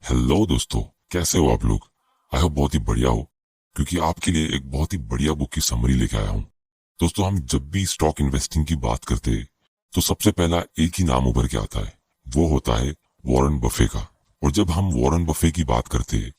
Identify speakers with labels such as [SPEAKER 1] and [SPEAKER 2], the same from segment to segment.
[SPEAKER 1] Hello दोस्तों, कैसे हो आप लोग। आई होप बहुत ही बढ़िया हो, क्योंकि आपके लिए एक बहुत ही बढ़िया बुक की समरी लेके आया हूँ। दोस्तों, हम जब भी स्टॉक इन्वेस्टिंग की बात करते हैं तो सबसे पहला एक ही नाम उभर के आता है, वो होता है वॉरेन बफे का। और जब हम वॉरेन बफे की बात करते हैं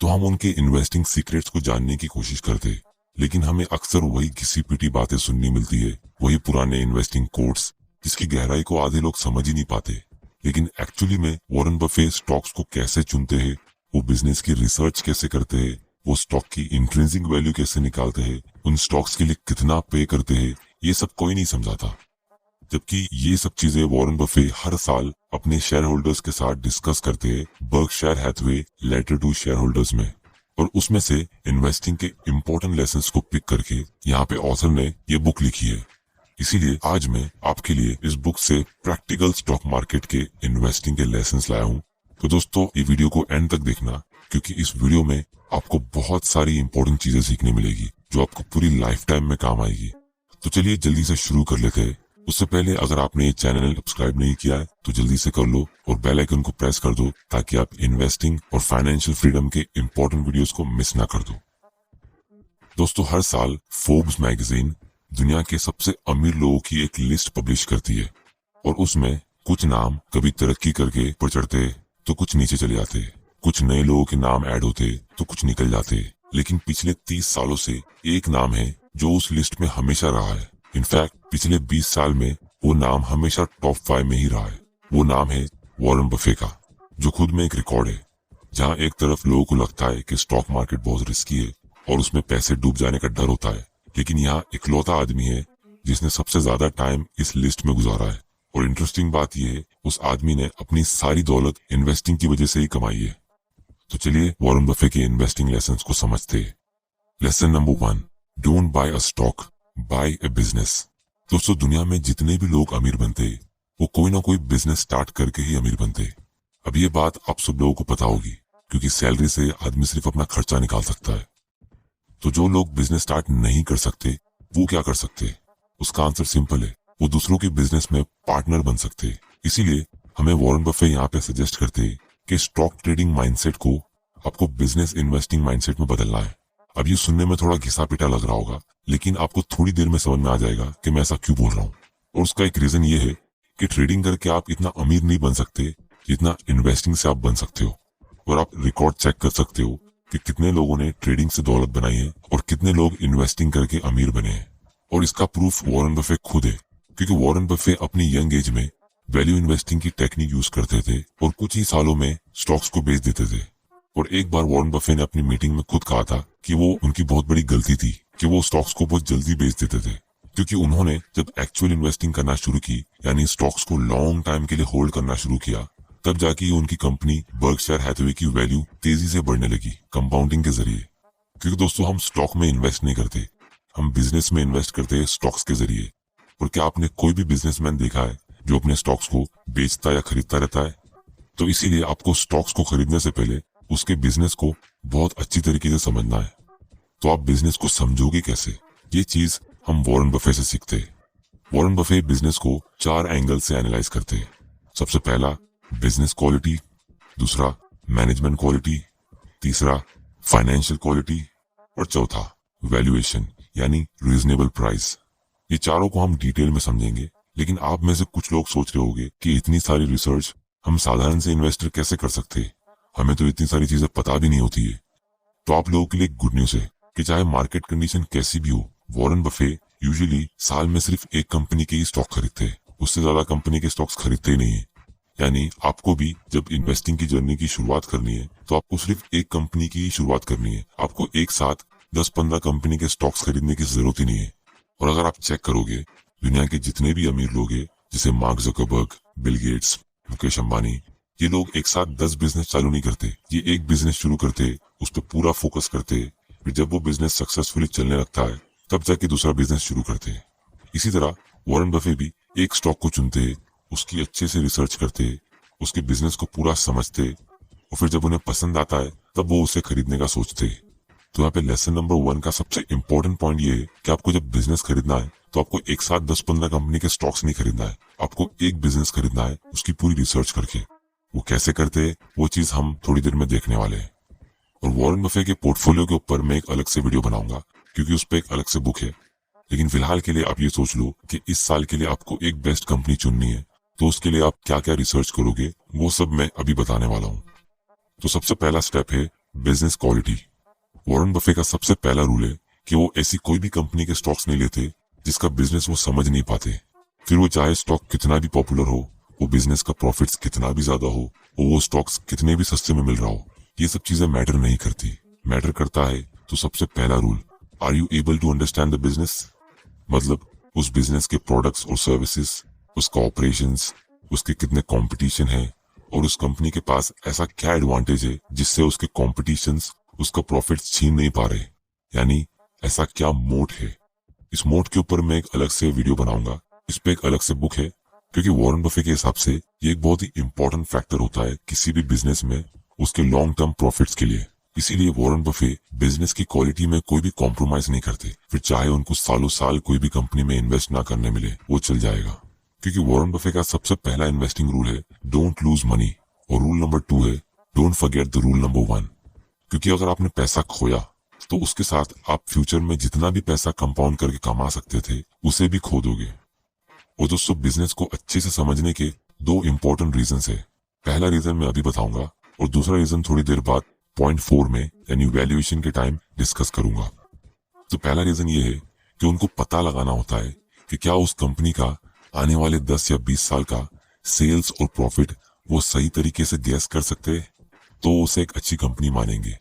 [SPEAKER 1] तो हम उनके इन्वेस्टिंग सीक्रेट्स को जानने की कोशिश करते हैं, लेकिन हमें अक्सर वही घिसी पिटी बातें सुननी मिलती है, वही पुराने इन्वेस्टिंग कोड्स जिसकी गहराई को आधे लोग समझ ही नहीं पाते। लेकिन एक्चुअली में वॉरेन बफे स्टॉक्स को कैसे चुनते हैं, वो बिजनेस की रिसर्च कैसे करते हैं, वो स्टॉक की इंट्रिंसिक वैल्यू कैसे निकालते हैं, उन स्टॉक्स के लिए कितना पे करते हैं, ये सब कोई नहीं समझाता। जबकि ये सब चीजें वॉरेन बफे हर साल अपने शेयर होल्डर्स के साथ डिस्कस करते हैं Berkshire Hathaway letter to shareholders में। और उसमें से इन्वेस्टिंग के इम्पोर्टेंट लेसन्स को पिक करके यहाँ पे ऑथर ने ये बुक लिखी है। इसीलिए आज मैं आपके लिए इस बुक से प्रैक्टिकल स्टॉक मार्केट के इन्वेस्टिंग के लेसन्स लाया हूँ। तो दोस्तों, ये वीडियो को एंड तक देखना, क्योंकि इस वीडियो में आपको बहुत सारी इंपॉर्टेंट चीजें सीखने मिलेगी जो आपको पूरी लाइफ टाइम में काम आएगी। तो चलिए जल्दी से शुरू कर लेते हैं। उससे पहले अगर आपने ये चैनल सब्सक्राइब नहीं किया है तो जल्दी से कर लो और बेल आइकन को प्रेस कर दो, ताकि आप इन्वेस्टिंग और फाइनेंशियल फ्रीडम के इंपॉर्टेंट वीडियोस को मिस ना कर दो। दोस्तों, हर साल फोर्ब्स मैगजीन दुनिया के सबसे अमीर लोगों की एक लिस्ट पब्लिश करती है, और उसमें कुछ नाम कभी तरक्की करके ऊपर चढ़ते तो कुछ नीचे चले जाते, कुछ नए लोगों के नाम ऐड होते तो कुछ निकल जाते। लेकिन पिछले 30 सालों से एक नाम है जो उस लिस्ट में हमेशा रहा है। इनफैक्ट पिछले 20 साल में वो नाम हमेशा टॉप 5 में ही रहा है। वो नाम है वॉरेन बफे का, जो खुद में एक रिकॉर्ड है। जहाँ एक तरफ लोगों को लगता है कि स्टॉक मार्केट बहुत रिस्की है और उसमें पैसे डूब जाने का डर होता है, लेकिन यहाँ इकलौता आदमी है जिसने सबसे ज्यादा टाइम इस लिस्ट में गुजारा है। और इंटरेस्टिंग बात यह है, उस आदमी ने अपनी सारी दौलत इन्वेस्टिंग की वजह से ही कमाई है। तो चलिए वॉरेन बफे के इन्वेस्टिंग लेसन्स को समझते हैं। Lesson number 1, don't buy a stock, buy a business. दोस्तों, दुनिया में जितने भी लोग अमीर बनते वो कोई ना कोई बिजनेस स्टार्ट करके ही अमीर बनते। अब ये बात आप सब लोगों को पता होगी, क्योंकि सैलरी से आदमी सिर्फ अपना खर्चा निकाल सकता है। तो जो लोग बिजनेस स्टार्ट नहीं कर सकते वो क्या कर सकते? उसका आंसर सिंपल है, वो दूसरों के बिजनेस में पार्टनर बन सकते। इसीलिए हमें वॉरेन बफे यहाँ पे सजेस्ट करते हैं कि स्टॉक ट्रेडिंग माइंडसेट को आपको बिजनेस इन्वेस्टिंग माइंडसेट में बदलना है। अब ये सुनने में थोड़ा घिसा पिटा लग रहा होगा, लेकिन आपको थोड़ी देर में समझ में आ जाएगा कि मैं ऐसा क्यों बोल रहा हूँ। और उसका एक रीजन ये है कि ट्रेडिंग करके आप इतना अमीर नहीं बन सकते जितना इन्वेस्टिंग से आप बन सकते हो। और आप रिकॉर्ड चेक कर सकते हो कि कितने लोगों ने ट्रेडिंग से दौलत बनाई है और कितने लोग इन्वेस्टिंग करके अमीर बने हैं। और इसका प्रूफ वॉरेन बफे खुद है, क्योंकि वॉरेन बफे अपनी यंग एज में वैल्यू इन्वेस्टिंग की टेक्निक यूज करते थे और कुछ ही सालों में स्टॉक्स को बेच देते थे। और एक बार वॉरेन बफे ने अपनी मीटिंग में खुद कहा था कि वो उनकी बहुत बड़ी गलती थी कि वो स्टॉक्स को बहुत जल्दी बेच देते थे, क्योंकि उन्होंने जब एक्चुअल इन्वेस्टिंग करना शुरू की, यानी स्टॉक्स को लॉन्ग टाइम के लिए होल्ड करना शुरू किया, तब जाके उनकी कंपनी बर्कशायर हैथवे की वैल्यू तेजी से बढ़ने लगी कंपाउंडिंग के जरिए। क्योंकि दोस्तों, हम स्टॉक में इन्वेस्ट नहीं करते, हम बिजनेस में इन्वेस्ट करते हैं स्टॉक्स के जरिए। और क्या आपने कोई भी बिजनेसमैन देखा है जो अपने स्टॉक्स को बेचता या खरीदता रहता है? तो इसीलिए आपको स्टॉक्स को खरीदने से पहले उसके बिजनेस को बहुत अच्छी तरीके से समझना है। तो आप बिजनेस को समझोगे कैसे? ये चीज हम वॉरेन बफे से सीखते हैं। वॉरेन बफे बिजनेस को 4 एंगल से एनालाइज करते हैं। सबसे पहला बिजनेस क्वालिटी, दूसरा मैनेजमेंट क्वालिटी, तीसरा फाइनेंशियल क्वालिटी, और चौथा वैल्यूएशन यानी रीजनेबल प्राइस। ये चारों को हम डिटेल में समझेंगे, लेकिन आप में से कुछ लोग सोच रहे होंगे कि इतनी सारी रिसर्च हम साधारण से इन्वेस्टर कैसे कर सकते हैं, हमें तो इतनी सारी चीजें पता भी नहीं होती है। तो आप लोगों के लिए गुड न्यूज है कि चाहे मार्केट कंडीशन कैसी भी हो, वॉरेन बफे यूजुअली साल में सिर्फ एक कंपनी के ही स्टॉक खरीदते हैं, उससे ज्यादा कंपनी के स्टॉक्स खरीदते ही नहीं है। यानी आपको भी जब इन्वेस्टिंग की जर्नी की शुरुआत करनी है तो आपको सिर्फ एक कंपनी की ही शुरुआत करनी है। आपको एक साथ 10-15 कंपनी के स्टॉक्स खरीदने की जरूरत ही नहीं है। और अगर आप चेक करोगे, दुनिया के जितने भी अमीर लोग हैं, जैसे mark Zuckerberg, Bill Gates, Mukesh Ambani, ये लोग एक साथ 10 बिजनेस चालू नहीं करते। ये एक बिजनेस शुरू करते, उस पर पूरा फोकस करते, फिर जब वो बिजनेस सक्सेसफुली चलने लगता है तब जाके दूसरा बिजनेस शुरू करते। इसी तरह वॉरेन बफे भी एक स्टॉक को चुनते, उसकी अच्छे से रिसर्च करते, उसके बिजनेस को पूरा समझते, और फिर जब उन्हें पसंद आता है तब वो उसे खरीदने का सोचते। तो यहाँ पे लेसन नंबर 1 का सबसे इम्पोर्टेंट पॉइंट ये है कि आपको जब बिजनेस खरीदना है तो आपको एक साथ 10-15 कंपनी के स्टॉक्स नहीं खरीदना है, आपको एक बिजनेस खरीदना है उसकी पूरी रिसर्च करके। वो कैसे करते हैं वो चीज हम थोड़ी देर में देखने वाले हैं। और वॉरेन बफे के पोर्टफोलियो के ऊपर मैं एक अलग से वीडियो बनाऊंगा क्योंकि उस पर एक अलग से बुक है। लेकिन फिलहाल के लिए आप ये सोच लो कि इस साल के लिए आपको एक बेस्ट कंपनी चुननी है, तो उसके लिए आप क्या क्या रिसर्च करोगे वो सब मैं अभी बताने वाला हूँ। तो सबसे पहला स्टेप है बिजनेस क्वालिटी। वॉरेन बफे का सबसे पहला रूल है कि वो ऐसी कोई भी कंपनी के स्टॉक्स नहीं लेते जिसका बिजनेस वो समझ नहीं पाते। फिर वो चाहे स्टॉक कितना भी पॉपुलर हो, वो बिजनेस का प्रॉफिट्स कितना भी ज्यादा हो, वो स्टॉक्स कितने भी सस्ते में मिल रहा हो, ये सब चीजें मैटर नहीं करती। मैटर करता है तो सबसे पहला rule, are you able to understand the business. मतलब उस बिजनेस के प्रोडक्ट्स और सर्विसेज, उसका ऑपरेशंस, उसके कितने कंपटीशन है, और उस कंपनी के पास ऐसा क्या एडवांटेज है जिससे उसके कॉम्पिटिशन्स उसका प्रॉफिट छीन नहीं पा रहे। यानी ऐसा क्या मोट है। इस मोट के ऊपर मैं एक अलग से वीडियो बनाऊंगा, इस पे एक अलग से बुक है, क्योंकि वॉरेन बफे के हिसाब से ये एक बहुत ही इंपॉर्टेंट फैक्टर होता है किसी भी बिजनेस में उसके लॉन्ग टर्म प्रॉफिट्स के लिए। इसीलिए वॉरेन बफे बिजनेस की क्वालिटी में कोई भी कॉम्प्रोमाइज नहीं करते। फिर चाहे उनको सालों साल कोई भी कंपनी में इन्वेस्ट ना करने मिले, वो चल जाएगा। क्योंकि वॉरेन बफे का सबसे पहला इन्वेस्टिंग रूल है डोंट लूज मनी, और रूल नंबर 2 है don't forget the rule number 1। क्योंकि अगर आपने पैसा खोया तो उसके साथ आप फ्यूचर में जितना भी पैसा कंपाउंड करके कमा सकते थे उसे भी खो दोगे। और दोस्तों, बिजनेस को अच्छे से समझने के 2 इंपॉर्टेंट रीजंस है। पहला रीजन मैं अभी बताऊंगा और दूसरा रीजन थोड़ी देर बाद पॉइंट 4 में यानी वैल्यूएशन के टाइम डिस्कस करूंगा। तो पहला रीजन ये है कि उनको पता लगाना होता है कि क्या उस कंपनी का आने वाले 10 या 20 साल का सेल्स और प्रॉफिट वो सही तरीके से गैस कर सकते हैं, तो उसे एक अच्छी कंपनी मानेंगे।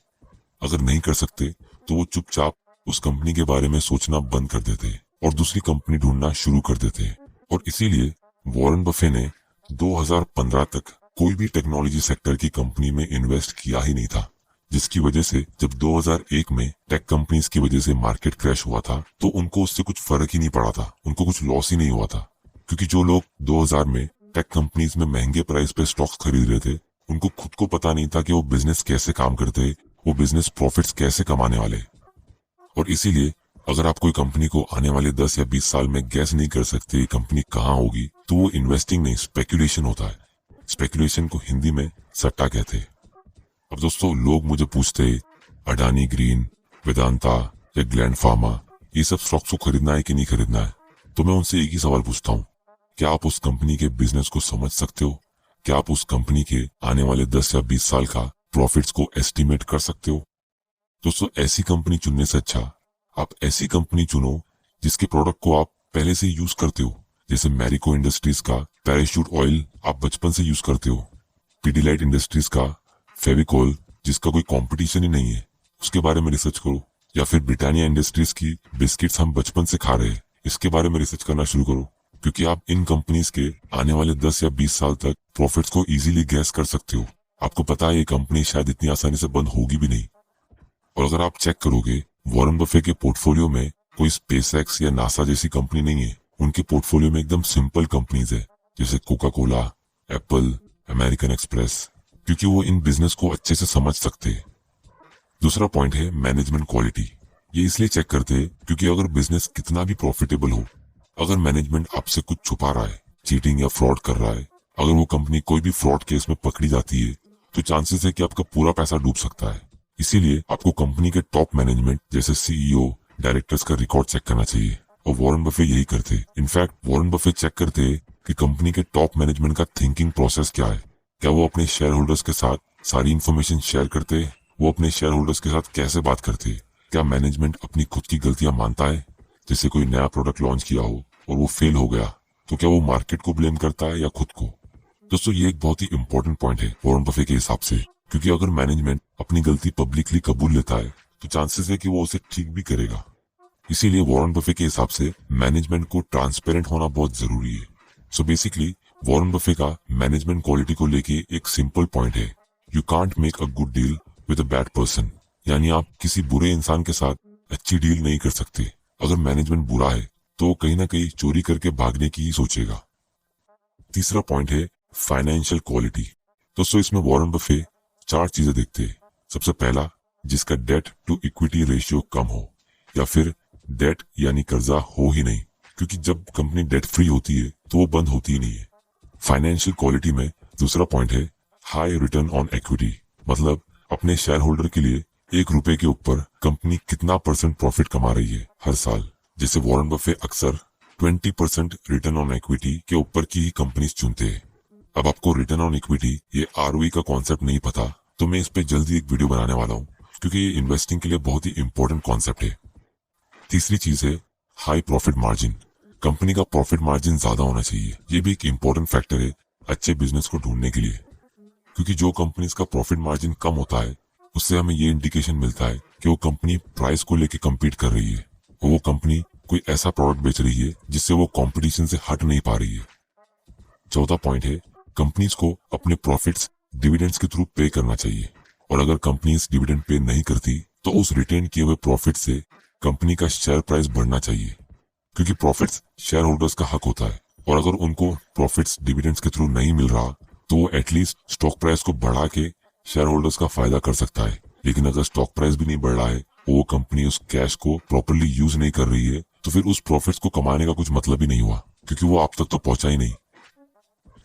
[SPEAKER 1] अगर नहीं कर सकते तो वो चुपचाप उस कंपनी के बारे में सोचना बंद कर देते और दूसरी कंपनी ढूंढना शुरू कर देते। और इसीलिए वॉरेन बफे ने 2015 तक कोई भी टेक्नोलॉजी सेक्टर की कंपनी में इन्वेस्ट किया ही नहीं था, जिसकी वजह से जब 2001 में टेक कंपनीज की वजह से मार्केट क्रैश हुआ था तो उनको उससे कुछ फर्क ही नहीं पड़ा था, उनको कुछ लॉस ही नहीं हुआ था। क्योंकि जो लोग 2000 में टेक कंपनीज में महंगे प्राइस पे स्टॉक्स खरीद रहे थे, उनको खुद को पता नहीं था कि वो बिजनेस कैसे काम करते, वो बिजनेस प्रॉफिट्स कैसे कमाने वाले। और इसीलिए अगर आप कोई कंपनी को आने वाले 10 या 20 साल में गैस नहीं कर सकते कंपनी कहाँ होगी, तो वो इन्वेस्टिंग नहीं, स्पेकुलेशन होता है। स्पेकुलेशन को हिंदी में सट्टा कहते हैं। अब दोस्तों, लोग मुझे पूछते अडानी ग्रीन, वेदांता या ग्लैंड फार्मा, ये सब स्टॉक्स को खरीदना है कि नहीं खरीदना है। तो मैं उनसे एक ही सवाल पूछता हूँ, क्या आप उस कंपनी के बिजनेस को समझ सकते हो? क्या आप उस कंपनी के आने वाले 10 या 20 साल का प्रॉफिट्स को एस्टिमेट कर सकते हो? दोस्तों, ऐसी कंपनी चुनने से अच्छा आप ऐसी कंपनी चुनो जिसके प्रोडक्ट को आप पहले से यूज करते हो। जैसे मैरिको इंडस्ट्रीज का पैराशूट ऑयल आप बचपन से यूज करते हो, पीडीलाइट इंडस्ट्रीज का फेविकोल जिसका कोई कंपटीशन ही नहीं है, उसके बारे में रिसर्च करो। या फिर ब्रिटानिया इंडस्ट्रीज की बिस्किट्स हम बचपन से खा रहे हैं, इसके बारे में रिसर्च करना शुरू करो। क्योंकि आप इन कंपनीज के आने वाले 10 या 20 साल तक प्रॉफिट्स को इजीली गैस कर सकते हो। आपको पता है ये कंपनी शायद इतनी आसानी से बंद होगी भी नहीं। और अगर आप चेक करोगे, वॉरेन बफे के पोर्टफोलियो में कोई स्पेसएक्स या नासा जैसी कंपनी नहीं है। उनके पोर्टफोलियो में एकदम सिंपल कंपनीज है, जैसे Coca Cola, Apple, American express, क्योंकि वो इन बिजनेस को अच्छे से समझ सकते हैं। दूसरा पॉइंट है मैनेजमेंट क्वालिटी। ये इसलिए चेक करते हैं क्योंकि अगर बिजनेस कितना भी प्रॉफिटेबल हो, अगर मैनेजमेंट आपसे कुछ छुपा रहा है, चीटिंग या फ्रॉड कर रहा है, अगर वो कंपनी कोई भी फ्रॉड केस में पकड़ी जाती है, तो चांसेस है कि आपका पूरा पैसा डूब सकता है। इसीलिए आपको कंपनी के टॉप मैनेजमेंट जैसे सीईओ, डायरेक्टर्स का रिकॉर्ड चेक करना चाहिए। और वॉरेन बफे यही करते। इनफैक्ट वॉरेन बफे चेक करते कि कंपनी के टॉप मैनेजमेंट का थिंकिंग प्रोसेस क्या है। क्या वो अपने शेयर होल्डर्स के साथ सारी इन्फॉर्मेशन शेयर करते, वो अपने शेयर होल्डर्स के साथ कैसे बात करते, क्या मैनेजमेंट अपनी खुद की गलतियां मानता है। जैसे कोई नया प्रोडक्ट लॉन्च किया हो और वो फेल हो गया, तो क्या वो मार्केट को ब्लेम करता है या खुद को। दोस्तों, ये एक बहुत ही इंपॉर्टेंट पॉइंट है वॉरेन बफे के हिसाब से, क्योंकि अगर मैनेजमेंट अपनी गलती पब्लिकली कबूल लेता है तो चांसेस है कि वो उसे ठीक भी करेगा। इसीलिए वॉरेन बफे के हिसाब से मैनेजमेंट को ट्रांसपेरेंट होना बहुत जरूरी है। सो बेसिकली वॉरेन बफे का मैनेजमेंट क्वालिटी को लेके एक सिंपल पॉइंट है, you can't make a good deal with a bad person. यानी आप किसी बुरे इंसान के साथ अच्छी डील नहीं कर सकते। अगर मैनेजमेंट बुरा है तो वो कहीं ना कहीं चोरी करके भागने की ही सोचेगा। तीसरा पॉइंट है फाइनेंशियल क्वालिटी। दोस्तों, इसमें वॉरेन बफे 4 चीजें देखते हैं। सबसे पहला, जिसका डेट टू इक्विटी रेशियो कम हो, या फिर डेट यानी कर्जा हो ही नहीं, क्योंकि जब कंपनी डेट फ्री होती है तो वो बंद होती ही नहीं है। फाइनेंशियल क्वालिटी में दूसरा पॉइंट है हाई रिटर्न ऑन इक्विटी, मतलब अपने शेयर होल्डर के लिए 1 रुपए के ऊपर कंपनी कितना % प्रॉफिट कमा रही है हर साल। जैसे वॉरेन बफेट अक्सर 20% रिटर्न ऑन इक्विटी के ऊपर की ही कंपनीज चुनते हैं। अब आपको रिटर्न ऑन इक्विटी ये ROE का कॉन्सेप्ट नहीं पता तो मैं इस पे जल्दी एक वीडियो बनाने वाला हूँ, क्योंकि ये इन्वेस्टिंग के लिए बहुत ही इंपॉर्टेंट कॉन्सेप्ट है। तीसरी चीज है हाई प्रॉफिट मार्जिन। कंपनी का प्रॉफिट मार्जिन ज्यादा होना चाहिए। ये भी एक इंपॉर्टेंट फैक्टर है अच्छे बिजनेस को ढूंढने के लिए, क्योंकि जो कंपनीज का प्रॉफिट मार्जिन कम होता है उससे हमें ये इंडिकेशन मिलता है कि वो कंपनी प्राइस को लेके कम्पीट कर रही है और वो कंपनी कोई ऐसा प्रोडक्ट बेच रही है जिससे वो कंपटीशन से हट नहीं पा रही है। चौथा पॉइंट है कंपनीज को अपने प्रॉफिट्स डिविडेंड्स के थ्रू पे करना चाहिए, और अगर कंपनीज डिविडेंड पे नहीं करती तो उस रिटेन किए हुए प्रॉफिट से कंपनी का शेयर प्राइस बढ़ना चाहिए, क्योंकि प्रॉफिट्स शेयर होल्डर्स का हक होता है। और अगर उनको प्रॉफिट्स डिविडेंड्स के थ्रू नहीं मिल रहा तो वो एटलीस्ट स्टॉक प्राइस को बढ़ा के शेयर होल्डर्स का फायदा कर सकता है। लेकिन अगर स्टॉक प्राइस भी नहीं बढ़ रहा है, वो कंपनी उस कैश को प्रॉपरली यूज नहीं कर रही है, तो फिर उस प्रॉफिट्स को कमाने का कुछ मतलब ही नहीं हुआ, क्योंकि वो आप तक तो पहुंचा ही नहीं।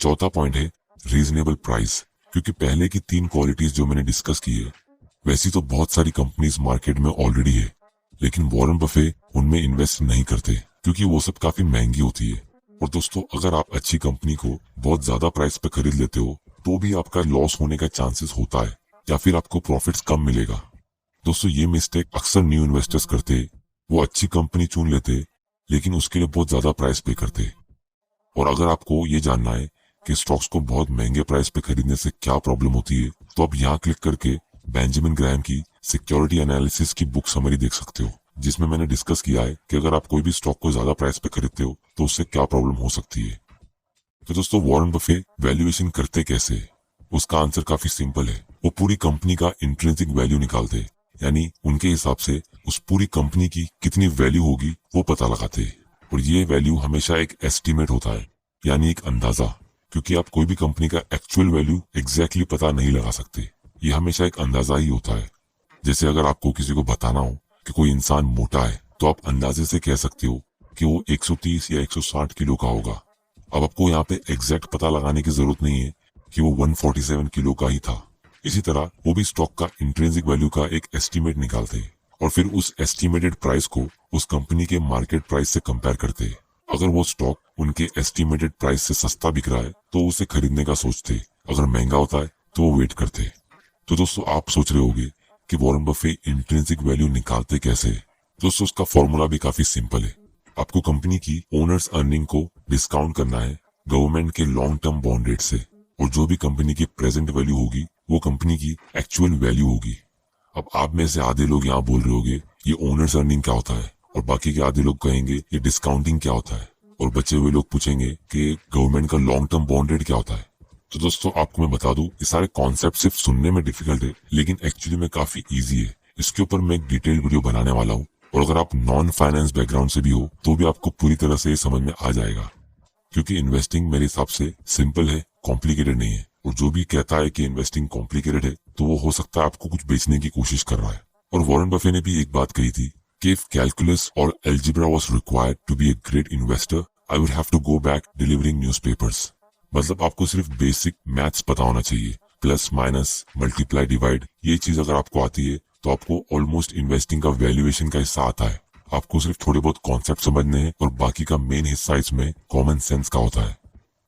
[SPEAKER 1] चौथा पॉइंट है रीजनेबल प्राइस, क्योंकि पहले की 3 क्वालिटीज जो मैंने डिस्कस की है वैसी तो बहुत सारी कंपनीज मार्केट में ऑलरेडी है, लेकिन वॉरेन बफेट उनमें इन्वेस्ट नहीं करते क्योंकि वो सब काफी महंगी होती है। और दोस्तों, अगर आप अच्छी कंपनी को बहुत ज्यादा प्राइस पे खरीद लेते हो तो भी आपका लॉस होने का चांसेस होता है, या फिर आपको प्रॉफिट्स कम मिलेगा। दोस्तों, ये मिस्टेक अक्सर न्यू इन्वेस्टर्स करते। वो अच्छी कंपनी चुन लेते लेकिन उसके लिए बहुत ज्यादा प्राइस पे करते। और अगर आपको ये जानना है कि स्टॉक्स को बहुत महंगे प्राइस पे खरीदने से क्या प्रॉब्लम होती है, तो आप यहाँ क्लिक करके बेंजामिन ग्राहम की सिक्योरिटी एनालिसिस की बुक समरी देख सकते हो, जिसमें मैंने डिस्कस किया है कि अगर आप कोई भी स्टॉक को ज्यादा प्राइस पे खरीदते हो तो उससे क्या प्रॉब्लम हो सकती है। तो दोस्तों, वॉरेन बफेट वैल्यूएशन करते कैसे? उसका आंसर काफी सिंपल है। वो पूरी कंपनी का इंट्रिंसिक वैल्यू निकालते, यानी उनके हिसाब से उस पूरी कंपनी की कितनी वैल्यू होगी वो पता लगाते। और ये वैल्यू हमेशा एक एस्टिमेट होता है, यानी एक अंदाजा, क्योंकि आप कोई भी कंपनी का एक्चुअल वैल्यू एग्जैक्टली पता नहीं लगा सकते। ये हमेशा एक अंदाजा ही होता है। जैसे अगर आपको किसी को बताना हो कि कोई इंसान मोटा है तो आप अंदाजे से कह सकते हो कि वो 130 या 160 किलो का होगा। अब आपको यहाँ पे एग्जैक्ट पता लगाने की जरूरत नहीं है कि वो 147 किलो का ही था। इसी तरह वो भी स्टॉक का इंट्रिंसिक वैल्यू का एक एस्टीमेट निकालते हैं और फिर उस एस्टीमेटेड प्राइस को उस कंपनी के मार्केट प्राइस से कंपेयर करते हैं। अगर वो स्टॉक उनके एस्टीमेटेड प्राइस से सस्ता बिक रहा है तो उसे खरीदने का सोचते, अगर महंगा होता है तो वो वेट करते। तो दोस्तों, आप सोच रहे होंगे कि वॉरेन बफेट इंट्रिंसिक वैल्यू निकालते कैसे? दोस्तों, उसका फॉर्मूला भी काफी सिंपल है। आपको कंपनी की ओनर्स अर्निंग को डिस्काउंट करना है गवर्नमेंट के लॉन्ग टर्म बॉन्ड रेट से, और जो भी कंपनी की प्रेजेंट वैल्यू होगी वो कंपनी की एक्चुअल वैल्यू होगी। अब आप में से आधे लोग यहाँ बोल रहे होंगे ये ओनर्स अर्निंग क्या होता है, और बाकी के आधे लोग कहेंगे ये डिस्काउंटिंग क्या होता है, और बचे हुए लोग पूछेंगे कि गवर्नमेंट का लॉन्ग टर्म बॉन्ड रेट क्या होता है। तो दोस्तों, आपको मैं बता दूं, ये सारे कॉन्सेप्ट सिर्फ सुनने में डिफिकल्ट है लेकिन एक्चुअली में काफी इजी है। इसके ऊपर मैं एक डिटेल वीडियो बनाने वाला हूँ, और अगर आप नॉन फाइनेंस बैकग्राउंड से भी हो तो भी आपको पूरी तरह से ये समझ में आ जाएगा, क्योंकि इन्वेस्टिंग मेरे हिसाब से सिंपल है, कॉम्प्लिकेटेड नहीं है। और जो भी कहता है कि इन्वेस्टिंग कॉम्प्लिकेटेड है तो वो हो सकता है आपको कुछ बेचने की कोशिश कर रहा है। और वॉरेन बफेट ने भी एक बात कही थी कि इफ कैलकुलस और algebra was required to be a great investor, I would have to go back delivering newspapers. मतलब आपको सिर्फ बेसिक मैथ्स पता होना चाहिए, प्लस माइनस मल्टीप्लाई डिवाइड, ये चीज अगर आपको आती है तो आपको ऑलमोस्ट इन्वेस्टिंग का वैल्यूएशन का हिस्सा आता है। आपको सिर्फ थोड़े बहुत कॉन्सेप्ट समझने हैं और बाकी का मेन हिस्सा इसमें कॉमन सेंस का होता है।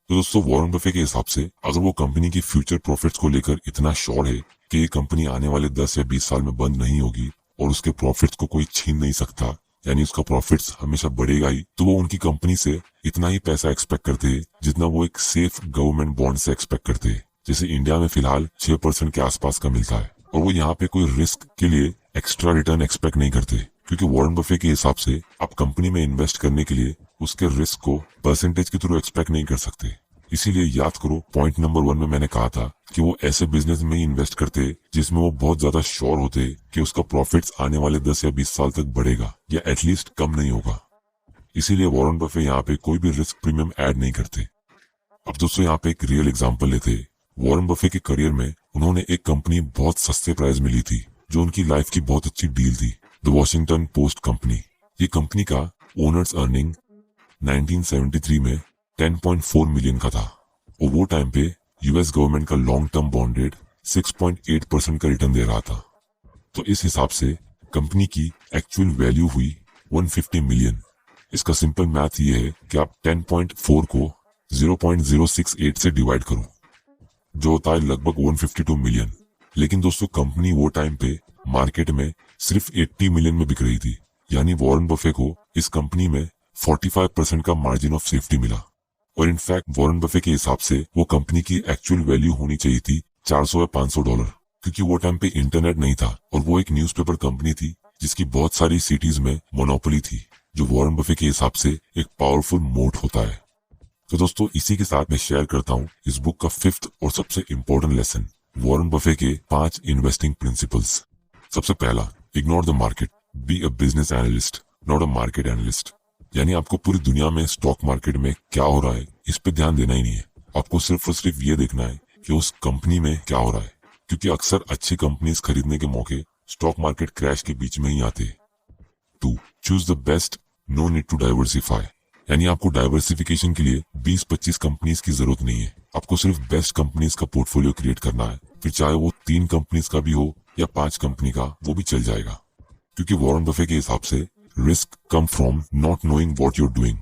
[SPEAKER 1] तो दोस्तों, वॉरेन बफेट के हिसाब से अगर वो कंपनी की फ्यूचर प्रॉफिट्स को लेकर इतना श्योर है कि ये कंपनी आने वाले 10 या 20 साल में बंद नहीं होगी और उसके प्रॉफिट्स को कोई छीन नहीं सकता, यानी उसका प्रॉफिट्स हमेशा बढ़ेगा ही, तो वो उनकी कंपनी से इतना ही पैसा एक्सपेक्ट करते हैं जितना वो एक सेफ गवर्नमेंट बॉन्ड से एक्सपेक्ट करते हैं, जैसे इंडिया में फिलहाल 6% के आसपास का मिलता है। और वो यहाँ पे कोई रिस्क के लिए एक्स्ट्रा रिटर्न एक्सपेक्ट नहीं करते, क्योंकि वॉरेन बफेट के हिसाब से आप कंपनी में इन्वेस्ट करने के लिए उसके रिस्क को परसेंटेज के थ्रू एक्सपेक्ट नहीं कर सकते। इसीलिए याद करो, पॉइंट नंबर 1 में मैंने कहा था कि वो ऐसे बिजनेस में ही इन्वेस्ट करते जिसमें वो बहुत ज्यादा श्योर होते कि उसका प्रॉफिट्स आने वाले 10 या 20 साल तक बढ़ेगा या एटलीस्ट कम नहीं होगा। इसीलिए वॉरेन बफेट यहाँ पे कोई भी रिस्क प्रीमियम ऐड नहीं करते। अब दोस्तों, यहाँ पे एक रियल एग्जांपल लेते। वॉरेन बफेट के करियर में उन्होंने एक कंपनी बहुत सस्ते प्राइस मिली थी जो उनकी लाइफ की बहुत अच्छी डील थी, द वॉशिंगटन पोस्ट कंपनी। ये कंपनी का ओनर्स अर्निंग 1973 में 10.4 मिलियन का था, और वो टाइम पे यूएस गवर्नमेंट का लॉन्ग टर्म बॉन्ड रेट 6.8% का रिटर्न दे रहा था। तो इस हिसाब से कंपनी की एक्चुअल वैल्यू हुई 150 मिलियन। इसका सिंपल मैथ ये है कि आप 10.4 को 0.068 से डिवाइड करो, जो होता है लगभग 152 मिलियन। लेकिन दोस्तों कंपनी वो टाइम पे मार्केट में सिर्फ 80 मिलियन में बिक रही थी, यानी वॉरेन बफे को इस कंपनी में 45% का मार्जिन ऑफ सेफ्टी मिला। और इनफैक्ट वॉरेन बफे के हिसाब से वो कंपनी की एक्चुअल वैल्यू होनी चाहिए थी 400 या $500, क्योंकि वो टाइम पे इंटरनेट नहीं था और वो एक न्यूज़पेपर कंपनी थी जिसकी बहुत सारी सिटीज में मोनोपोली थी, जो वॉरेन बफे के हिसाब से एक पावरफुल मोट होता है। तो दोस्तों इसी के साथ मैं शेयर करता हूँ इस बुक का 5th और सबसे इम्पोर्टेंट लेसन, वॉरेन बफे के 5 इन्वेस्टिंग प्रिंसिपल्स। सबसे पहला, ignore the market, be a business analyst not a market analyst. यानी आपको पूरी दुनिया में स्टॉक मार्केट में क्या हो रहा है इस पे ध्यान देना ही नहीं है, आपको सिर्फ और सिर्फ ये देखना है कि उस कंपनी में क्या हो रहा है, क्योंकि अक्सर अच्छी कंपनीज खरीदने के मौके स्टॉक मार्केट क्रैश के बीच में ही आते हैं। 2, choose the best, no need to diversify. यानी आपको डाइवर्सिफिकेशन के लिए 20-25 कंपनीज की जरूरत नहीं है, आपको सिर्फ बेस्ट कंपनीज का पोर्टफोलियो क्रिएट करना है, फिर चाहे वो 3 कंपनीज का भी हो या 5 कंपनी का, वो भी चल जाएगा। क्योंकि वॉरेन बफे के हिसाब से risk come from not knowing what you are doing.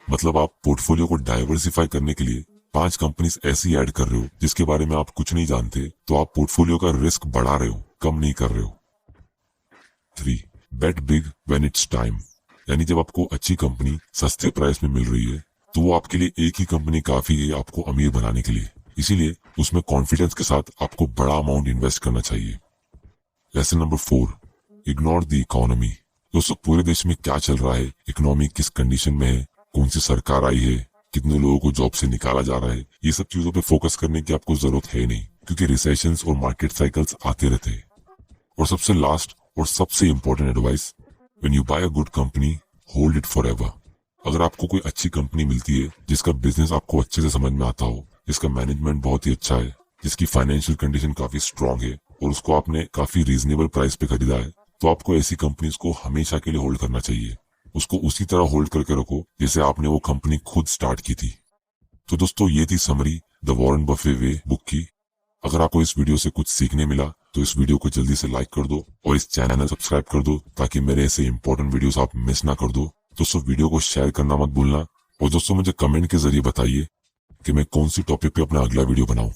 [SPEAKER 1] मतलब आप पोर्टफोलियो को डाइवर्सिफाई करने के लिए 5 कंपनीज ऐसी ऐड कर रहे हो जिसके बारे में आप कुछ नहीं जानते, तो आप पोर्टफोलियो का रिस्क बढ़ा रहे हो, कम नहीं कर रहे हो। 3, बेट बिग व्हेन इट्स टाइम। यानी जब आपको अच्छी कंपनी सस्ते प्राइस में मिल रही है तो वो आपके लिए एक ही कंपनी काफी है आपको अमीर बनाने के लिए, इसीलिए उसमें कॉन्फिडेंस के साथ आपको बड़ा अमाउंट इन्वेस्ट करना चाहिए। Lesson number 4, ignore the economy. दोस्तों पूरे देश में क्या चल रहा है, इकोनॉमी किस कंडीशन में है, कौन सी सरकार आई है, कितने लोगों को जॉब से निकाला जा रहा है, ये सब चीजों पे फोकस करने की आपको जरूरत है नहीं, क्योंकि रिसेशंस और मार्केट साइकिल्स आते रहते हैं। और सबसे लास्ट और सबसे important advice, when you buy a good company hold it forever. अगर आपको कोई अच्छी कंपनी मिलती है जिसका बिजनेस आपको अच्छे से समझ में आता हो, जिसका मैनेजमेंट बहुत ही अच्छा है, जिसकी फाइनेंशियल कंडीशन काफी स्ट्रांग है और उसको आपने काफी रीजनेबल प्राइस पे खरीदा है, तो आपको ऐसी कंपनीज को हमेशा के लिए होल्ड करना चाहिए। उसको उसी तरह होल्ड करके रखो जैसे आपने वो कंपनी खुद स्टार्ट की थी। तो दोस्तों ये थी summary the Warren Buffett way book की। अगर आपको इस वीडियो से कुछ सीखने मिला तो इस वीडियो को जल्दी से लाइक कर दो और इस चैनल को सब्सक्राइब कर दो, ताकि मेरे ऐसे इंपॉर्टेंट वीडियोस आप मिस ना कर दो। दोस्तों वीडियो को शेयर करना मत भूलना, और दोस्तों मुझे कमेंट के जरिए बताइए कि मैं कौन सी टॉपिक पे अपना अगला वीडियो बनाऊं।